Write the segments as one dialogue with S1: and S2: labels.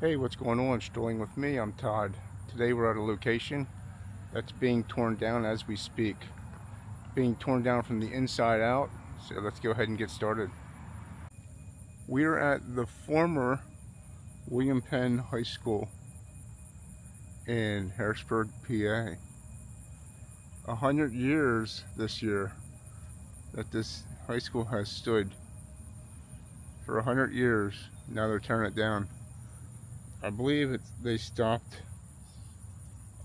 S1: Hey, what's going on? Strolling with me, I'm Todd. Today we're at a location that's being torn down as we speak. Being torn down from the inside out, so let's go ahead and get started. We're at the former William Penn High School in Harrisburg, PA. 100 years this year that this high school has stood. For 100 years, now they're tearing it down. I believe they stopped.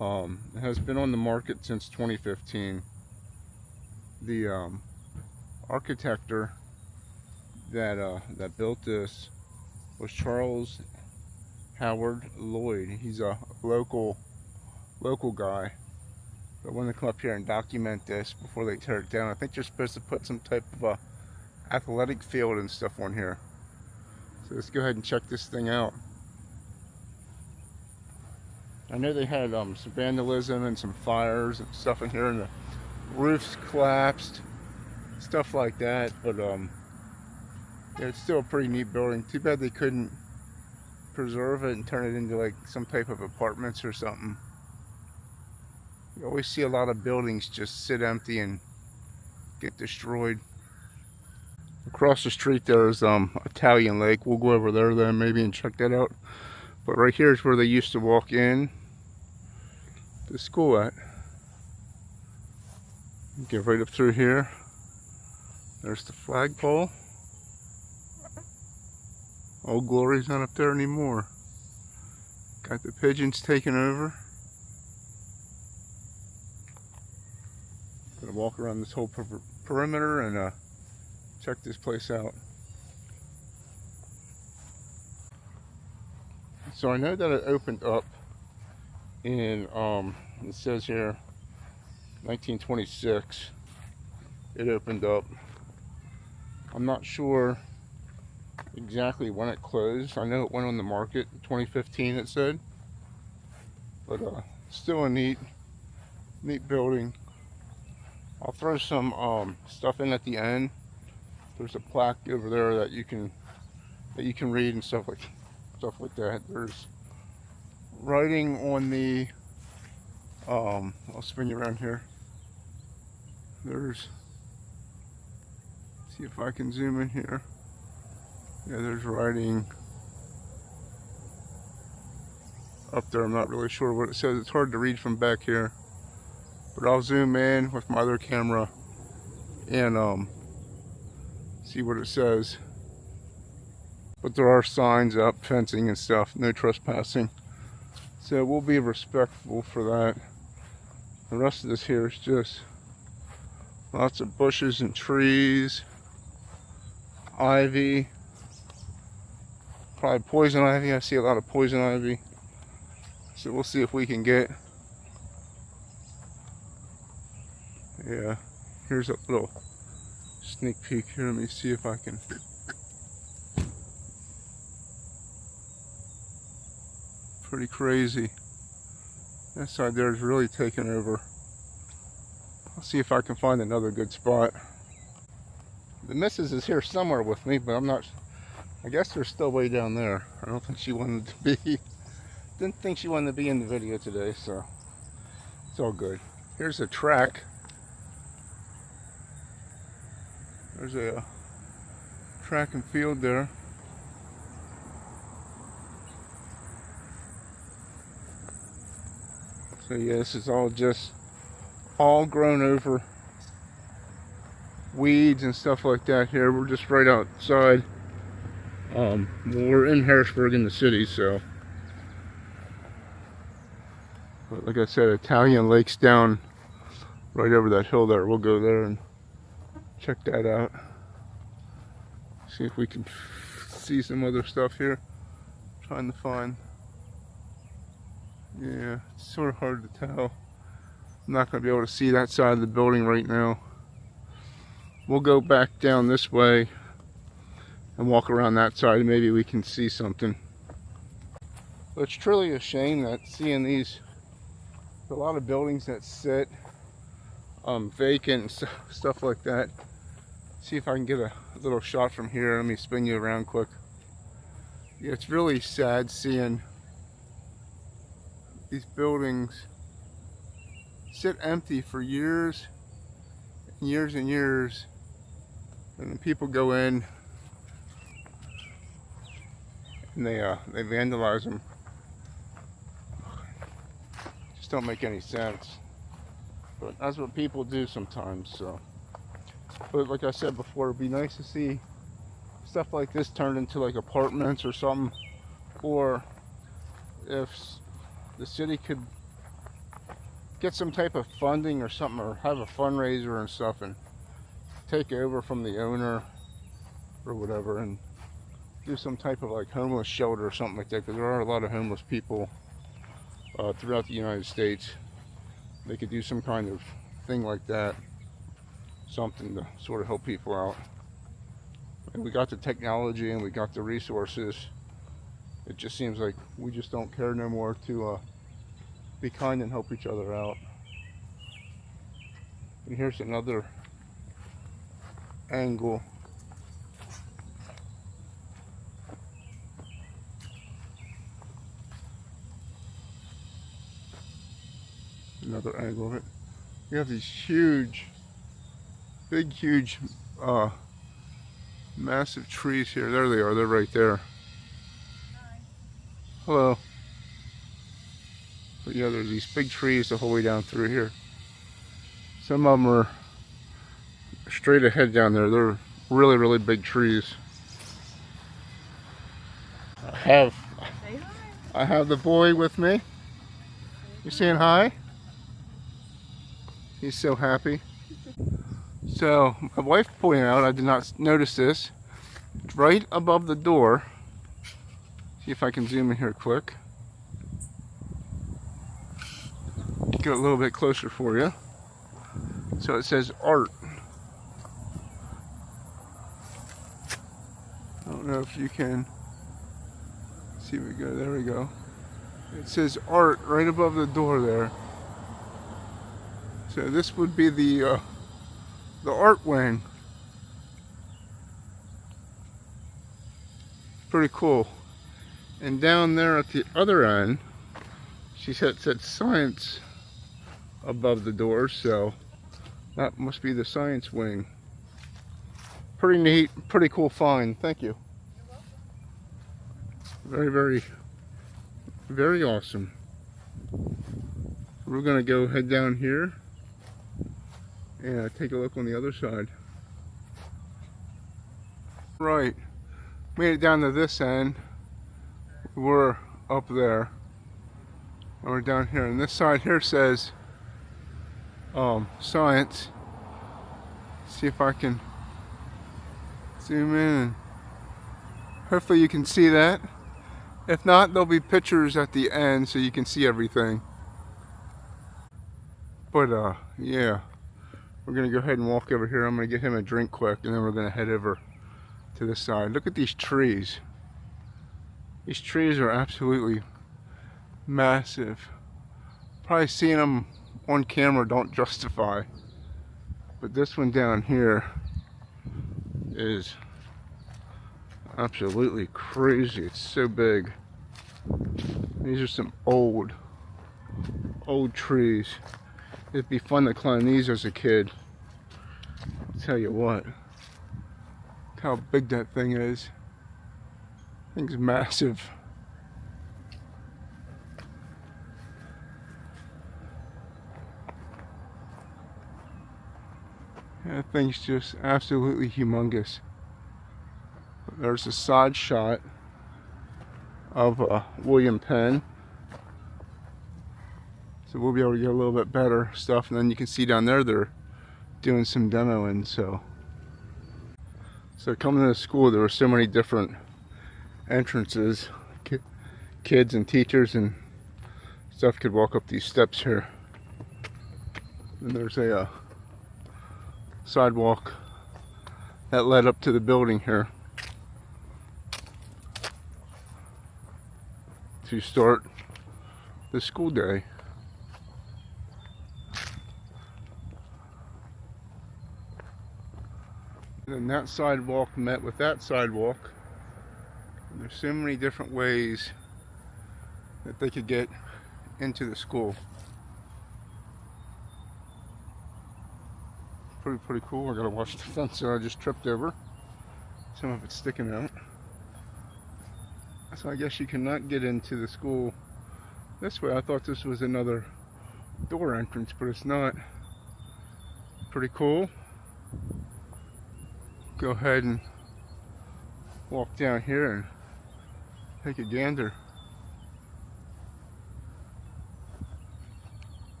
S1: It has been on the market since 2015. The architect that built this was Charles Howard Lloyd. He's a local guy. But I want to come up here and document this before they tear it down. I think they're supposed to put some type of a athletic field and stuff on here. So let's go ahead and check this thing out. I know they had some vandalism and some fires and stuff in here, and the roofs collapsed, stuff like that. But yeah, it's still a pretty neat building. Too bad they couldn't preserve it and turn it into like some type of apartments or something. You always see a lot of buildings just sit empty and get destroyed. Across the street there's Italian Lake. We'll go over there then maybe and check that out. But right here is where they used to walk in the school at. Get right up through here. There's the flagpole. Old Glory's not up there anymore. Got the pigeons taken over. Gonna walk around this whole perimeter and check this place out. So I know that it opened up in, it says here, 1926. It opened up. I'm not sure exactly when it closed. I know it went on the market in 2015, it said. But still a neat building. I'll throw some stuff in at the end. There's a plaque over there that you can read and stuff like that. There's writing on the I'll spin you around here. There's, see if I can zoom in here. Yeah, there's writing up there. I'm not really sure what it says. It's hard to read from back here, but I'll zoom in with my other camera and see what it says. But there are signs up, fencing and stuff, no trespassing. So we'll be respectful for that. The rest of this here is just lots of bushes and trees, ivy, probably poison ivy. I see a lot of poison ivy. So we'll see if we can get, yeah, here's a little sneak peek here. Let me see if I can. Pretty crazy. That side there is really taken over. I'll see if I can find another good spot. The missus is here somewhere with me, but I'm not. I guess they're still way down there. I don't think she wanted to be. Didn't think she wanted to be in the video today, so it's all good. Here's a track. There's a track and field there. So yeah, this is all grown over weeds and stuff like that here. We're just right outside. We're in Harrisburg in the city, so. But like I said, Italian Lake's down right over that hill there. We'll go there and check that out. See if we can see some other stuff here. Trying to find. Yeah, it's sort of hard to tell. I'm not going to be able to see that side of the building right now. We'll go back down this way and walk around that side. Maybe we can see something. But it's truly a shame that seeing these, a lot of buildings that sit vacant and stuff like that. See if I can get a little shot from here. Let me spin you around quick. Yeah, it's really sad seeing these buildings sit empty for years and years and years, and then people go in and they vandalize them. Just don't make any sense, but that's what people do sometimes. So, but like I said before, it'd be nice to see stuff like this turned into like apartments or something, or if the city could get some type of funding or something, or have a fundraiser and stuff, and take over from the owner or whatever, and do some type of like homeless shelter or something like that, because there are a lot of homeless people throughout the United States. They could do some kind of thing like that, something to sort of help people out. And we got the technology and we got the resources. It just seems like we just don't care no more to be kind and help each other out. And here's another angle. Another angle of it. You have these huge, big, huge, massive trees here. There they are. They're right there.
S2: Hi.
S1: Hello. But yeah, there's these big trees the whole way down through here. Some of them are straight ahead down there. They're really, really big trees.
S2: Say hi.
S1: I have the boy with me. You saying hi? He's so happy. So my wife pointed out, I did not notice this, right above the door. See if I can zoom in here quick. Get a little bit closer for you. So it says art. I don't know if you can see. We go. There we go. It says art right above the door there. So this would be the art wing. Pretty cool. And down there at the other end, she said science above the door, so that must be the science wing. Pretty neat, pretty cool find. Thank you.
S2: You're welcome.
S1: Very, very, very awesome. We're gonna go head down here and take a look on the other side. Right, made it down to this end. We're up there, and we're down here. And this side here says science. See if I can zoom in and hopefully you can see that. If not, there'll be pictures at the end so you can see everything. But yeah, we're gonna go ahead and walk over here. I'm gonna get him a drink quick, and then we're gonna head over to this side. Look at these trees. These trees are absolutely massive. Probably seeing them on camera don't justify, but this one down here is absolutely crazy. It's so big. These are some old trees. It'd be fun to climb these as a kid. I'll tell you what. Look how big that thing is. Thing's massive. That thing's just absolutely humongous. There's a side shot of William Penn. So we'll be able to get a little bit better stuff, and then you can see down there they're doing some demoing. So coming to the school, there were so many different entrances. Kids and teachers and stuff could walk up these steps here. And there's a sidewalk that led up to the building here to start the school day. And then that sidewalk met with that sidewalk. And There's so many different ways that they could get into the school. Pretty cool. I gotta watch the fence there I just tripped over. Some of it's sticking out. So I guess you cannot get into the school this way. I thought this was another door entrance, but it's not. Pretty cool. Go ahead and walk down here and take a gander.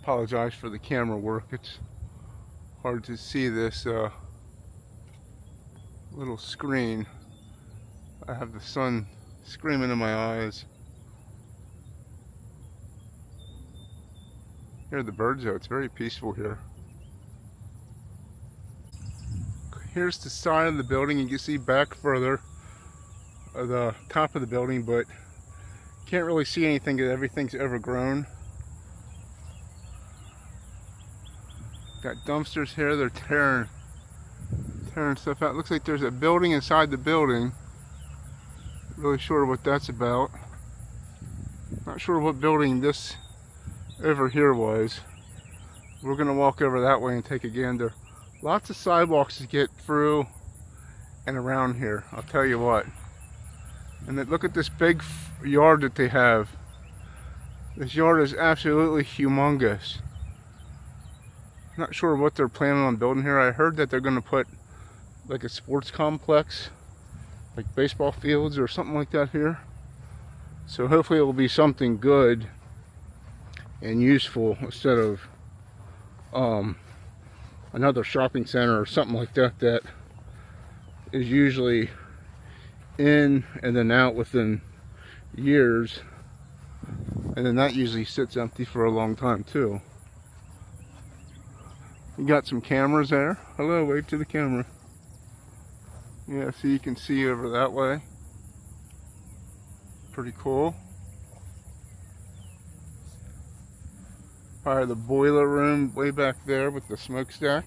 S1: Apologize for the camera work. It's hard to see this little screen. I have the sun screaming in my eyes. Hear the birds though, it's very peaceful here. Here's the side of the building. You can see back further the top of the building, but can't really see anything because everything's overgrown. Got dumpsters here, they're tearing stuff out. Looks like there's a building inside the building. Not really sure what that's about. Not sure what building this over here was. We're gonna walk over that way and take a gander. Lots of sidewalks to get through and around here, I'll tell you what. And then look at this big yard that they have. This yard is absolutely humongous. Not sure what they're planning on building here. I heard that they're going to put like a sports complex, like baseball fields or something like that here. So hopefully it will be something good and useful instead of another shopping center or something like that that is usually in and then out within years, and then that usually sits empty for a long time too. You got some cameras there. Hello, wave to the camera. Yeah, so you can see over that way. Pretty cool. Alright, the boiler room way back there with the smokestack.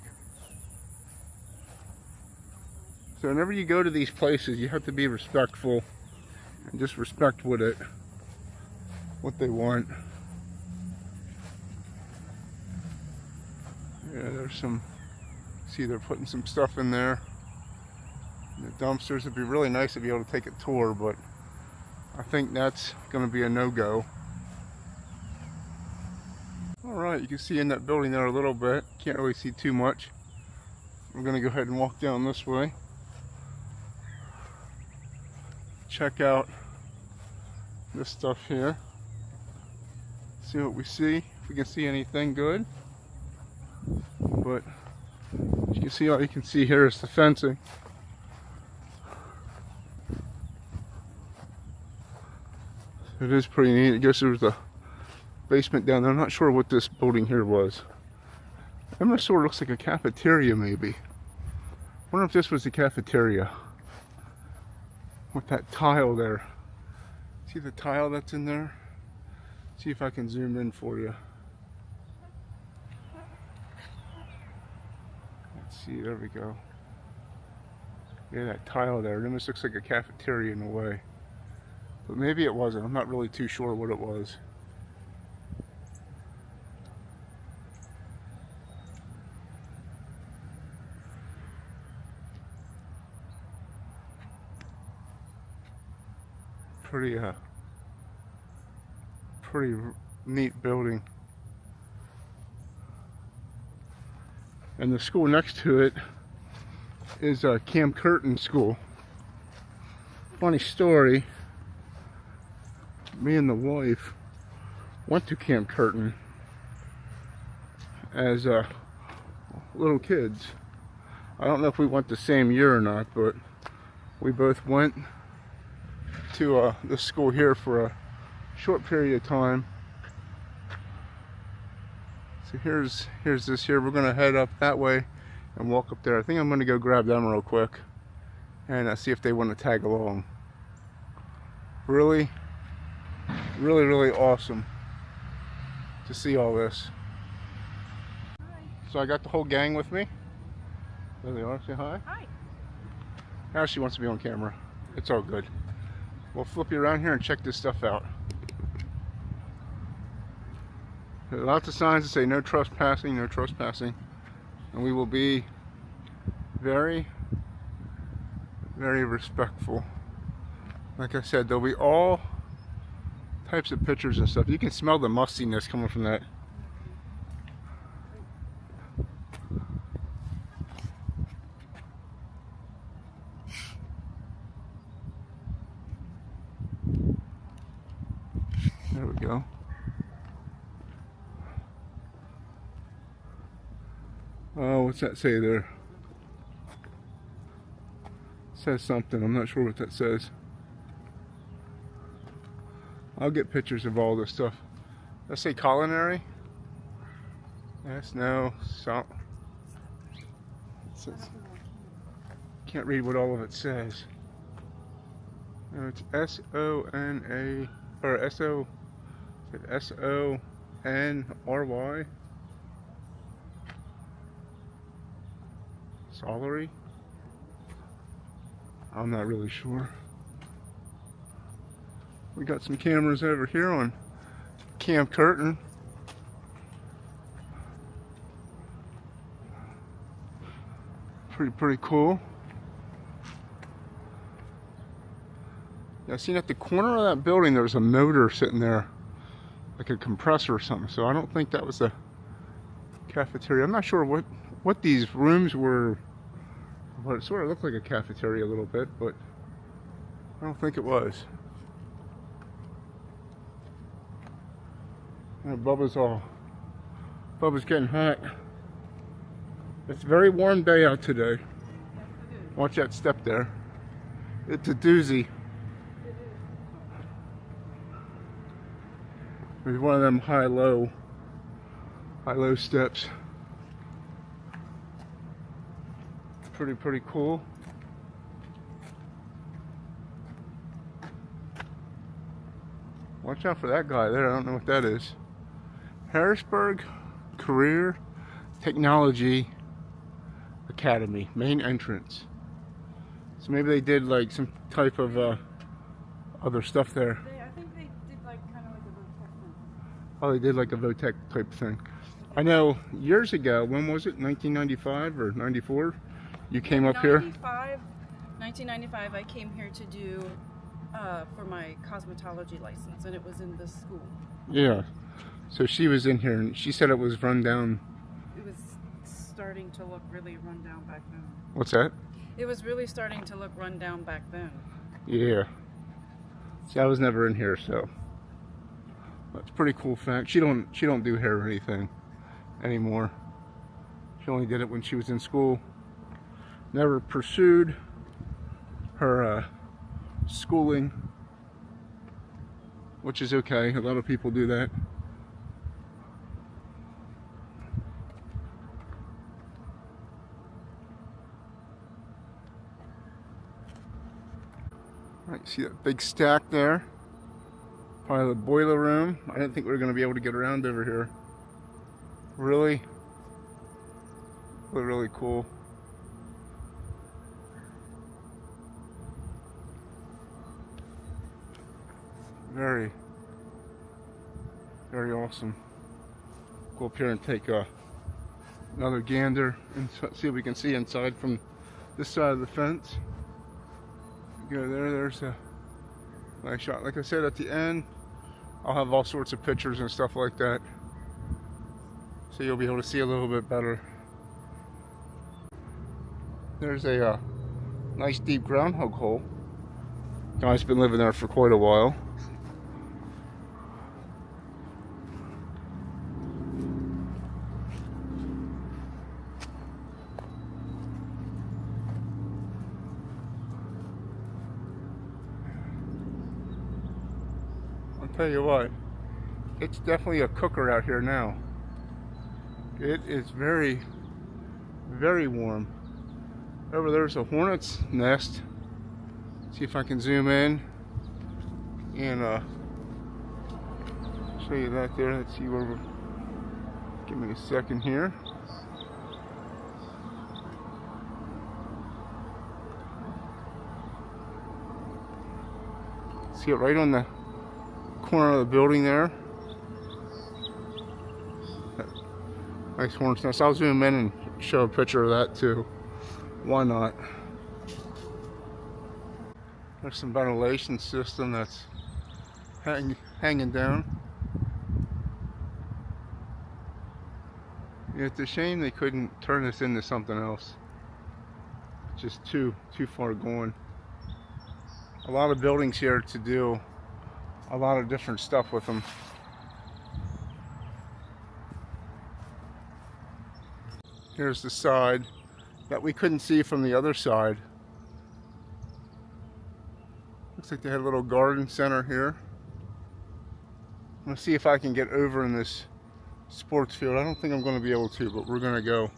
S1: So whenever you go to these places, you have to be respectful and just respect what they want. Yeah, there's some, see they're putting some stuff in there. The dumpsters, it'd be really nice to be able to take a tour, but I think that's going to be a no-go. Alright, you can see in that building there a little bit. Can't really see too much. We're going to go ahead and walk down this way. Check out this stuff here. See what we see, if we can see anything good. But as you can see, all you can see here is the fencing. It is pretty neat. I guess there's a basement down there. I'm not sure what this building here was. It sort of looks like a cafeteria maybe. I wonder if this was the cafeteria. With that tile there. See the tile that's in there? See if I can zoom in for you. Let's see, there we go. Yeah, that tile there. It almost looks like a cafeteria in a way. But maybe it wasn't. I'm not really too sure what it was. Pretty neat building. And the school next to it is Camp Curtin School. Funny story, me and the wife went to Camp Curtin as little kids. I don't know if we went the same year or not, but we both went to the school here for a short period of time. So here's this here. We're gonna head up that way and walk up there. I think I'm gonna go grab them real quick and see if they want to tag along. Really awesome to see all this. So I got the whole gang with me. There they are. Say hi.
S2: Hi.
S1: Now she wants to be on camera. It's all good. We'll flip you around here and check this stuff out. There are lots of signs that say no trespassing, no trespassing. And we will be very, very respectful. Like I said, there'll be all types of pictures and stuff. You can smell the mustiness coming from that. There we go. Oh, what's that say there? It says something. I'm not sure what that says. I'll get pictures of all this stuff. Let's say culinary. Yes, no, salt. Can't read what all of it says. No, it's S-O-N-A, or S-O-N-R-Y. Solery? I'm not really sure. We got some cameras over here on Camp Curtin. Pretty cool. Yeah, I seen at the corner of that building there was a motor sitting there, like a compressor or something. So I don't think that was a cafeteria. I'm not sure what these rooms were. Well, it sort of looked like a cafeteria a little bit, but I don't think it was. And Bubba's getting hot. It's a very warm day out today. Watch that step there. It's a doozy. There's one of them high-low steps. Pretty cool. Watch out for that guy there. I don't know what that is. Harrisburg Career Technology Academy, main entrance. So maybe they did like some type of other stuff there.
S2: I think they did like kind of like a VOTEC thing.
S1: Oh, they did like a VOTEC type thing. I know years ago, when was it? 1995 or 94? You came up here?
S2: 1995, I came here to do for my cosmetology license, and it was in this school.
S1: Yeah. So she was in here, and she said it was run down.
S2: It was starting to look really run down back then.
S1: What's that?
S2: It was really starting to look run down back then.
S1: Yeah. See, I was never in here, so that's a pretty cool fact. She don't do hair or anything anymore. She only did it when she was in school. Never pursued her schooling, which is okay. A lot of people do that. Right, see that big stack there? Probably the boiler room. I didn't think we were going to be able to get around over here. Really cool. Very awesome. Go up here and take another gander and see if we can see inside from this side of the fence. Go there. There's a nice shot. Like I said, at the end, I'll have all sorts of pictures and stuff like that, so you'll be able to see a little bit better. There's a nice deep groundhog hole. Guy's been living there for quite a while. I'll tell you what, it's definitely a cooker out here now. It is very warm. Over there's a hornet's nest. See if I can zoom in and show you that there. Let's see where we're. Give me a second here. See it right on the corner of the building there. Nice hornet's nest. I'll zoom in and show a picture of that too. Why not? There's some ventilation system that's hanging down. Yeah, it's a shame they couldn't turn this into something else. It's just too far gone. A lot of buildings here to do a lot of different stuff with them. Here's the side that we couldn't see from the other side. Looks like they had a little garden center here. I'm gonna see if I can get over in this sports field. I don't think I'm gonna be able to, but we're gonna go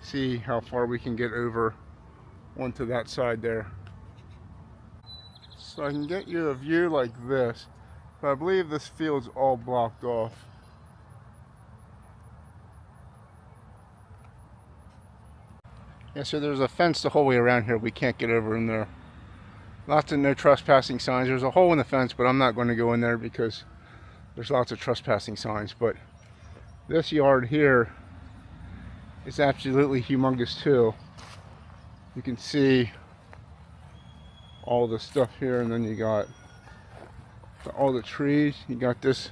S1: see how far we can get over onto that side there. So I can get you a view like this, but I believe this field's all blocked off. Yeah, so there's a fence the whole way around here. We can't get over in there. Lots of no trespassing signs. There's a hole in the fence, but I'm not going to go in there because there's lots of trespassing signs. But this yard here is absolutely humongous too. You can see all the stuff here, and then you got all the trees. You got this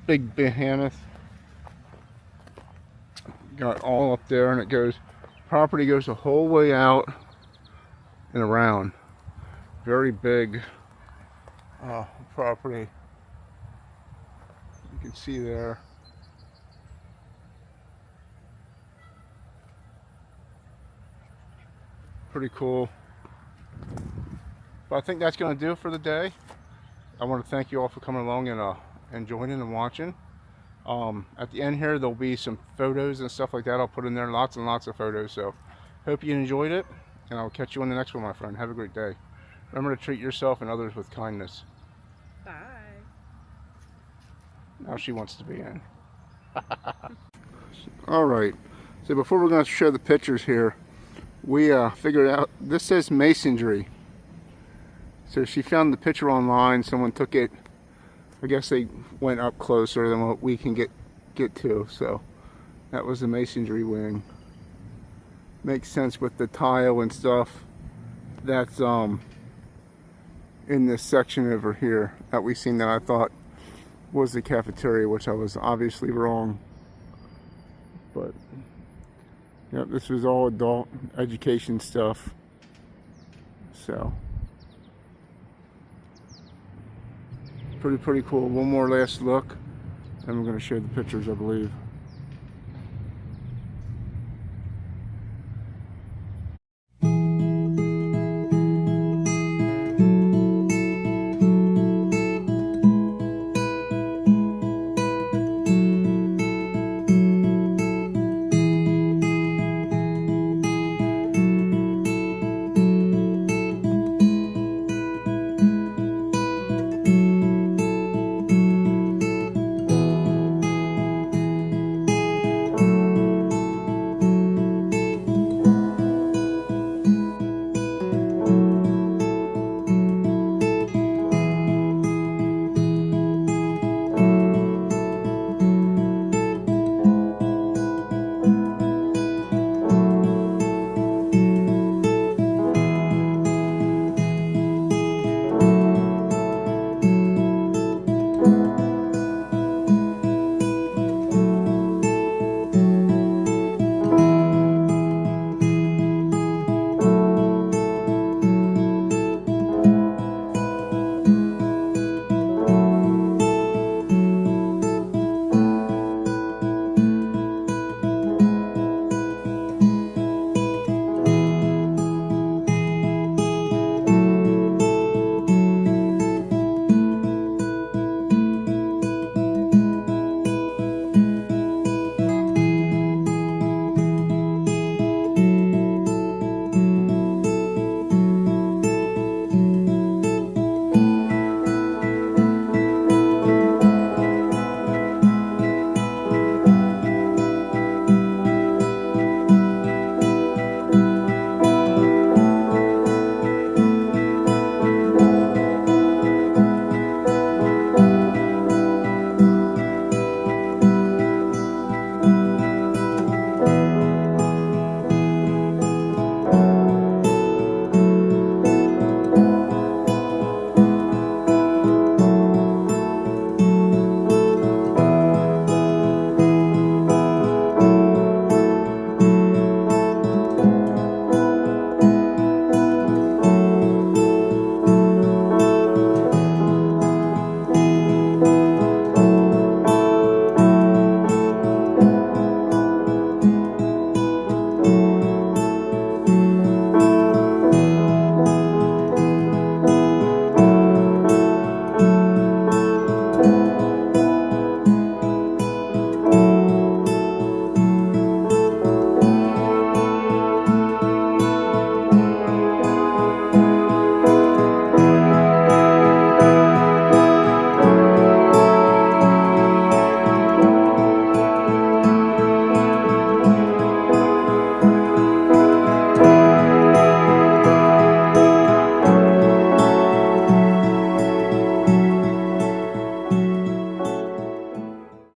S1: big behemoth. You got all up there, and it goes, property goes the whole way out and around. Very big property. You can see there. Pretty cool. But I think that's going to do it for the day. I want to thank you all for coming along and joining and watching. At the end here, there'll be some photos and stuff like that. I'll put in there lots and lots of photos. So hope you enjoyed it, and I'll catch you on the next one, my friend. Have a great day. Remember to treat yourself and others with kindness.
S2: Bye.
S1: Now she wants to be in. All right. So before we're going to show the pictures here, we figured out this says masonry. So she found the picture online. Someone took it. I guess they went up closer than what we can get to. So that was the masonry wing. Makes sense with the tile and stuff that's in this section over here that we seen, that I thought was the cafeteria, which I was obviously wrong. But yeah, this was all adult education stuff. So pretty cool. One more last look, and we're going to show the pictures, I believe.